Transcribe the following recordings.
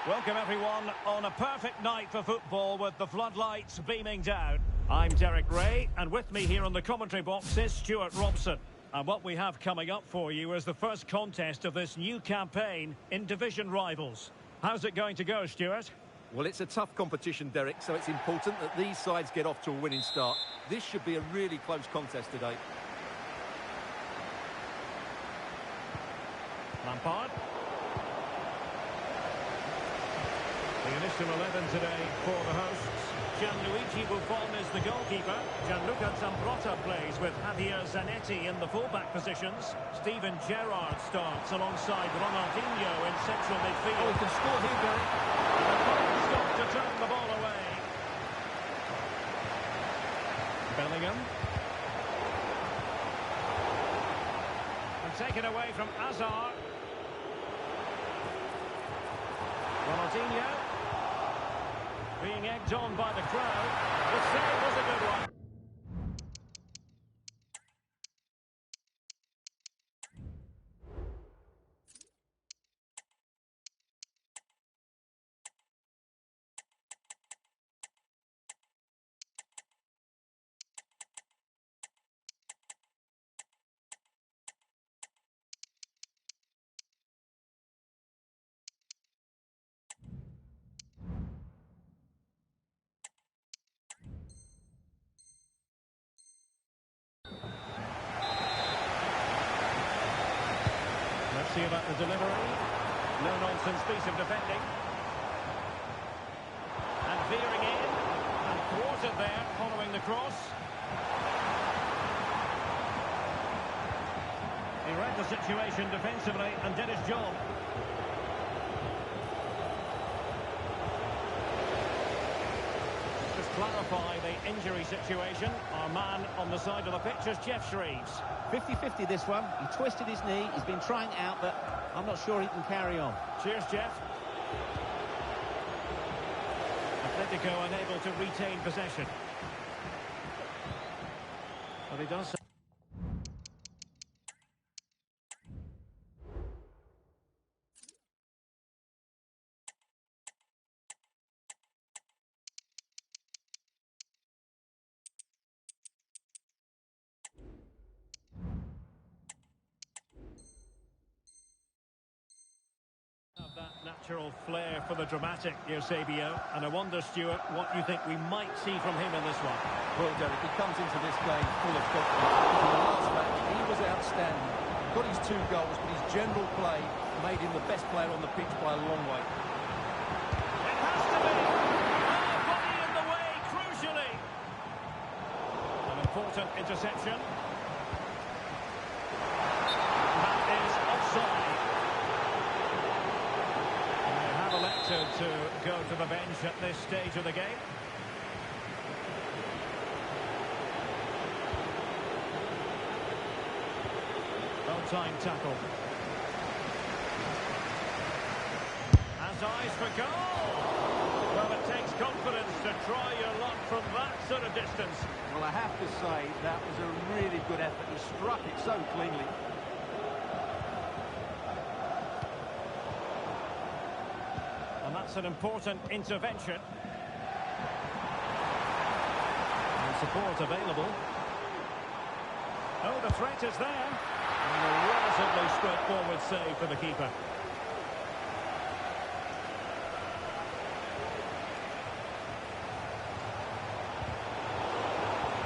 Welcome everyone on a perfect night for football with the floodlights beaming down. I'm Derek Ray, and with me here on the commentary box is Stuart Robson. And what we have coming up for you is the first contest of this new campaign in division rivals. How's it going to go, Stuart? Well, it's a tough competition, Derek, so it's important that these sides get off to a winning start. This should be a really close contest today. Lampard. The initial 11 today for the hosts. Gianluigi Buffon is the goalkeeper. Gianluca Zambrotta plays with Javier Zanetti in the fullback positions. Steven Gerrard starts alongside Ronaldinho in central midfield. Oh, he can score here, Derek. The clock stopped to turn the ball away. Bellingham. And taken away from Azar. Ronaldinho. Being egged on by the crowd. The save was a good one. See about the delivery. No-nonsense piece of defending. And veering in. And thwarted there, following the cross. He read the situation defensively and did his job. Just clarify the injury situation. Our man on the side of the pitch is Jeff Shreves. 50-50 this one. He twisted his knee. He's been trying it out, but I'm not sure he can carry on. Cheers, Jeff. Atletico unable to retain possession. But he does so. That natural flair for the dramatic, Eusebio, and I wonder, Stuart, what you think we might see from him in this one. Well, Derek, he comes into this game full of confidence. In the last match, he was outstanding. Got his 2 goals, but his general play made him the best player on the pitch by a long way. It has to be! Oh, body in the way, crucially! An important interception. That is offside. Elected to go to the bench at this stage of the game. Well-timed tackle. Has eyes for goal. Well, it takes confidence to try your luck from that sort of distance. Well, I have to say, that was a really good effort. He struck it so cleanly. And that's an important intervention. And support available. Oh, the threat is there. And a relatively straightforward save for the keeper.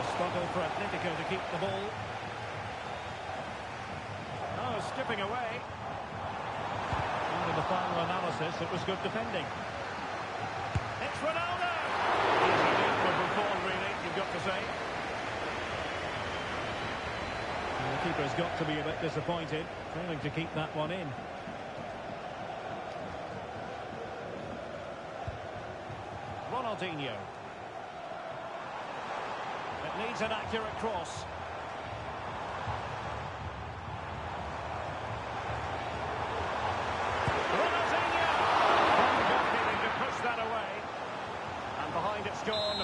A struggle for Atletico to keep the ball. Oh, skipping away. In the final analysis, it was good defending. It's Ronaldo! Easy lead for Buffon, really, you've got to say. And the keeper's got to be a bit disappointed, failing to keep that one in. Ronaldinho. It needs an accurate cross.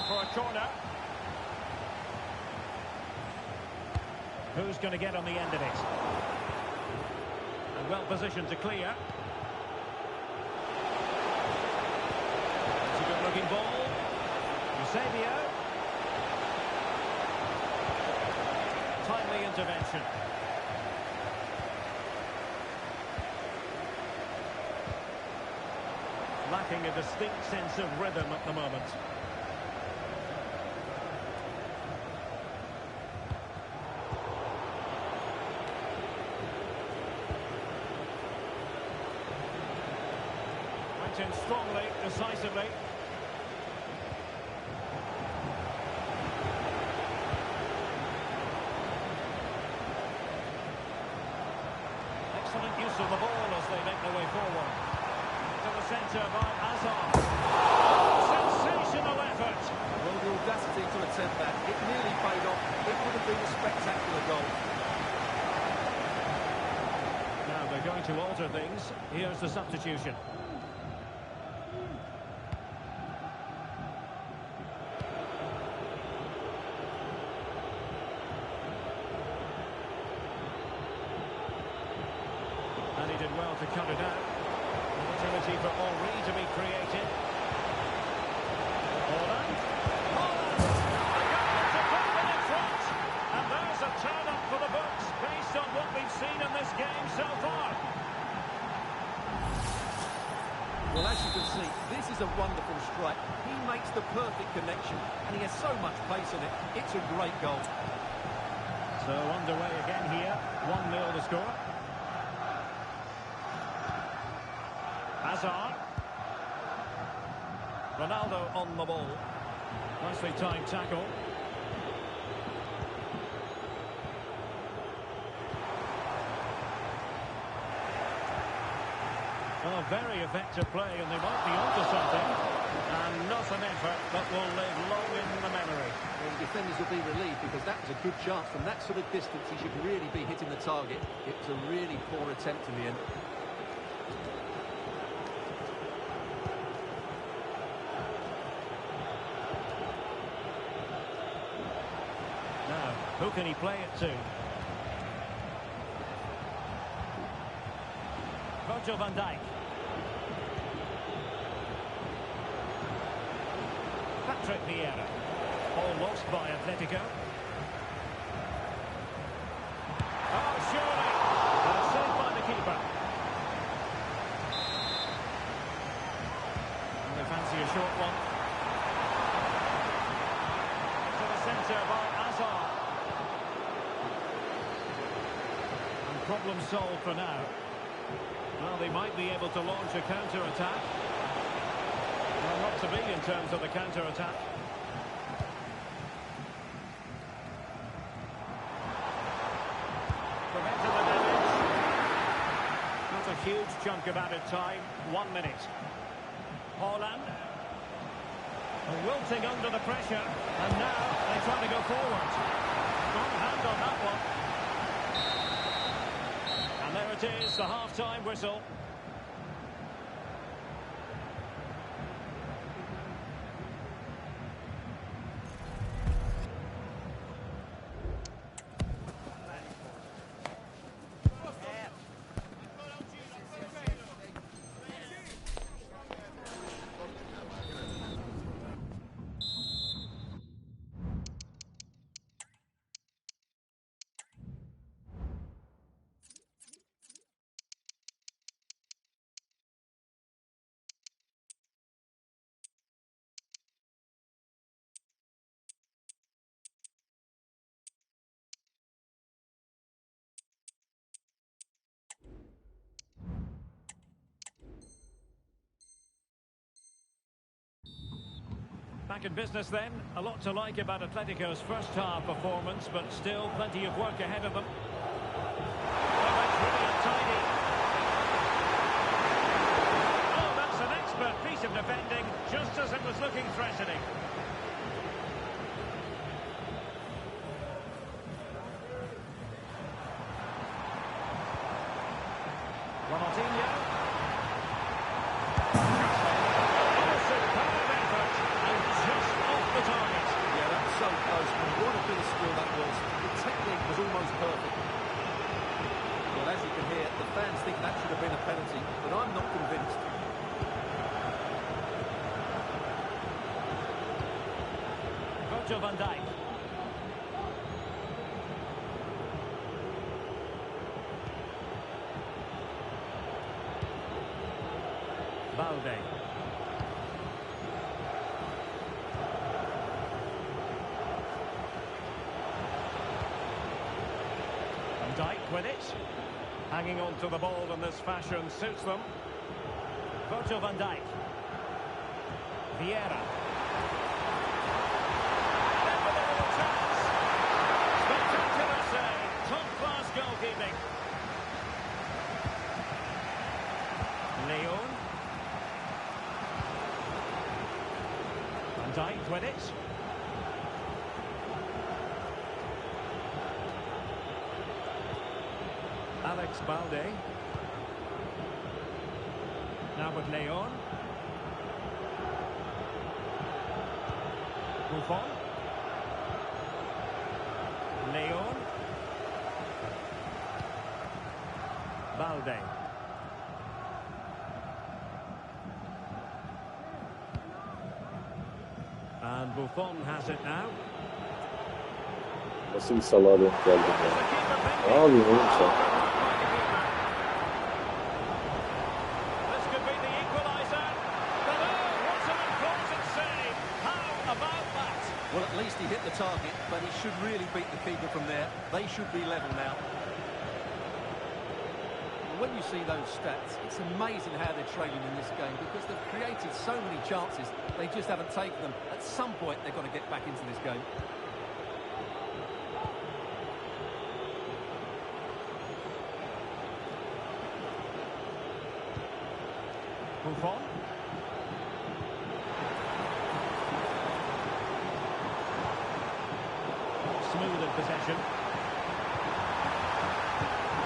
For a corner. Who's going to get on the end of it? And well positioned to clear. looking ball. Eusebio. Timely intervention. Lacking a distinct sense of rhythm at the moment. Went in strongly, decisively. Excellent use of the ball as they make their way forward. To the centre by Hazard. Sensational effort. Well, the audacity to attempt that. It nearly paid off. It would have been a spectacular goal. Now they're going to alter things. Here's the substitution. And he did well to cut it out. Opportunity for Henry to be created. Holland. Holland! The goal to put them in front. And there's a turn-up for the books based on what we've seen in this game so far. Well, as you can see, this is a wonderful strike. He makes the perfect connection, and he has so much pace on it. It's a great goal. So underway again here. 1-0 the score. Hazard. Ronaldo on the ball. Nicely timed tackle. Well, very effective play, and they might be onto something. And not an effort that will live long in the memory. Well, the defenders will be relieved because that was a good chance. From that sort of distance, he should really be hitting the target. It was a really poor attempt in the end. Now, who can he play it to? Virgil van Dijk. Patrick Vieira. All lost by Atletico. Oh, surely. Saved by the keeper. And they fancy a short one. To the centre by Hazard. And problem solved for now. Well, they might be able to launch a counter-attack. Well, not to be in terms of the counter-attack. Prevented the damage. Not a huge chunk of added time. 1 minute. Holland. Wilting under the pressure. And now they try to go forward. Strong hand on that one. And there it is, the half-time whistle. Back in business then. A lot to like about Atletico's first half performance, but still plenty of work ahead of them. Oh, that's really untidy. Oh, that's an expert piece of defending, just as it was looking threatening. Ronaldinho. So close, and what a bit of skill that was. The technique was almost perfect. Well, as you can hear, the fans think that should have been a penalty, but I'm not convinced. Virgil van Dijk. Balde. Van Dijk with it. Hanging on to the ball in this fashion suits them. Virgil van Dijk. Vieira. Then with a little chance. Spectacular save. Top-class goalkeeping. Leon. Van Dijk with it. Alex Balde. Now with Leon. Buffon. Leon. Balde. And Buffon has it now. Nasıl bir salağa denk geldi ya? Ne yapıyorsun oğlum sen? This could be the equaliser. But oh, what an important save. How about that? Well, at least he hit the target, but he should really beat the keeper from there. They should be level now. When you see those stats, it's amazing how they're trailing in this game because they've created so many chances, they just haven't taken them. At some point, they've got to get back into this game. Buffon. Smooth in possession.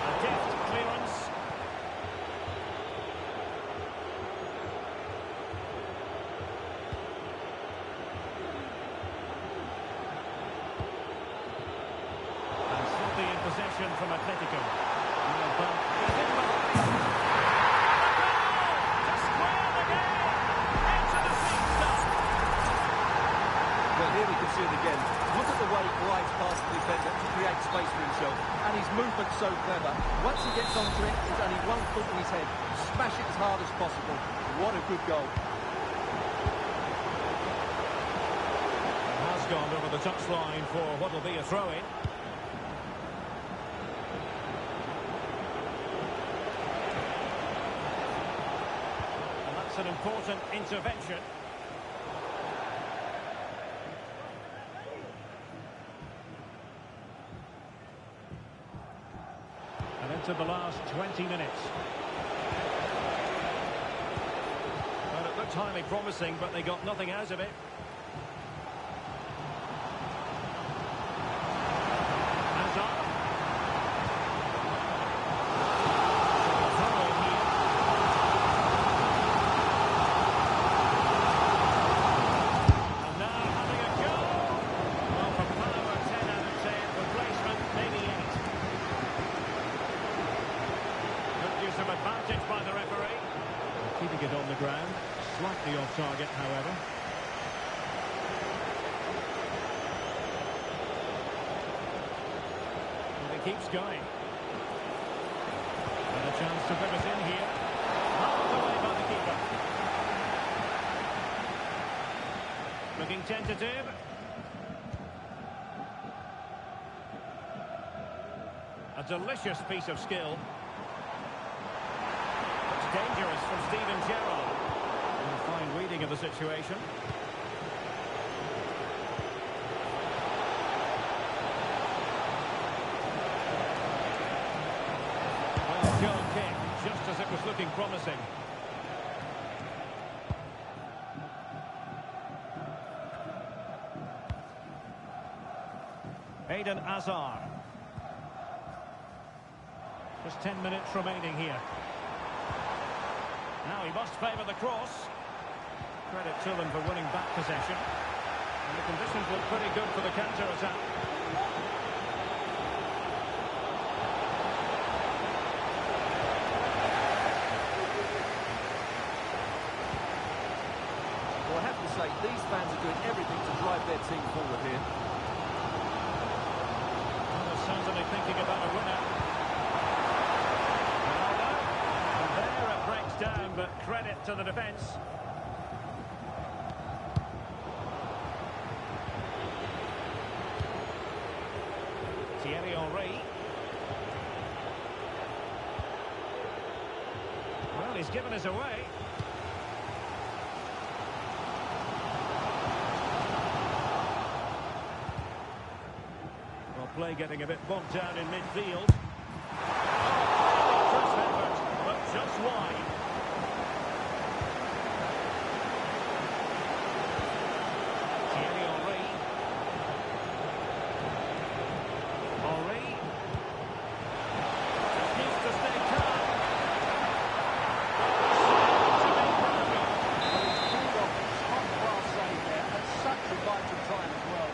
A deft clearance. And sloppy in possession from Atletico. Well, but he's in behind. Well, here we can see it again. Look at the way he glides past the defender to create space for himself. And his movement's so clever. Once he gets onto it, there's only one thought in his head. Smash it as hard as possible. What a good goal. It has gone over the touchline for what will be a throw-in. And that's an important intervention. And into the last 20 minutes. Well, it looked highly promising, but they got nothing out of it. Hazard. Throw-in here. And now having a go. Well, for power, 10 out of 10. For placement, maybe 8. Good use of advantage by the referee. Keeping it on the ground. Slightly off target, however. And it keeps going. And a chance to put us in here. Knocked away by the keeper. Looking tentative. A delicious piece of skill. Looks dangerous from Steven Gerrard. And a fine reading of the situation. Well, goal kick, just as it was looking promising. Eden Hazard. Just 10 minutes remaining here. Now he must favour the cross. Credit to them for winning back possession. And the conditions look pretty good for the counter-attack. Well, I have to say, these fans are doing everything to drive their team forward here. Well, they're certainly thinking about a winner. Ronaldo. And there it breaks down, but credit to the defence. Thierry Henry. Well, he's given us away. Well, play getting a bit bogged down in midfield. Oh, first effort, but just wide. Thierry Henry. Henry. Just needs to stay calm. To be Braga. Well, he's pulled off a top-class save there at such a vital time as well.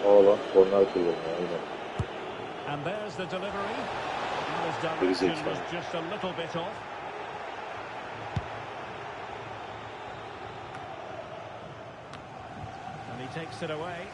Valla korner kullanıyor aynen. And there's the delivery. And his direction was just a little bit off. And he takes it away.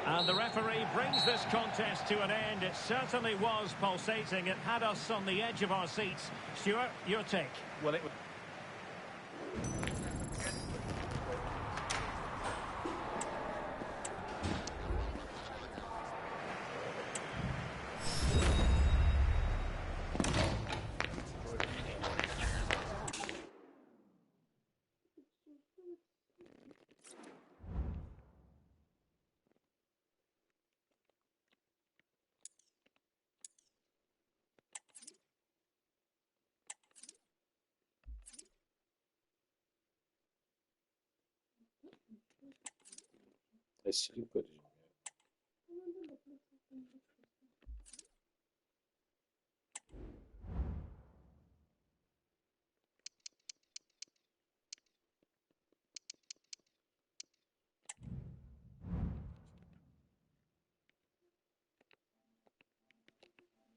And the referee brings this contest to an end. It certainly was pulsating. It had us on the edge of our seats. Stuart, your take. Well, it was... Silip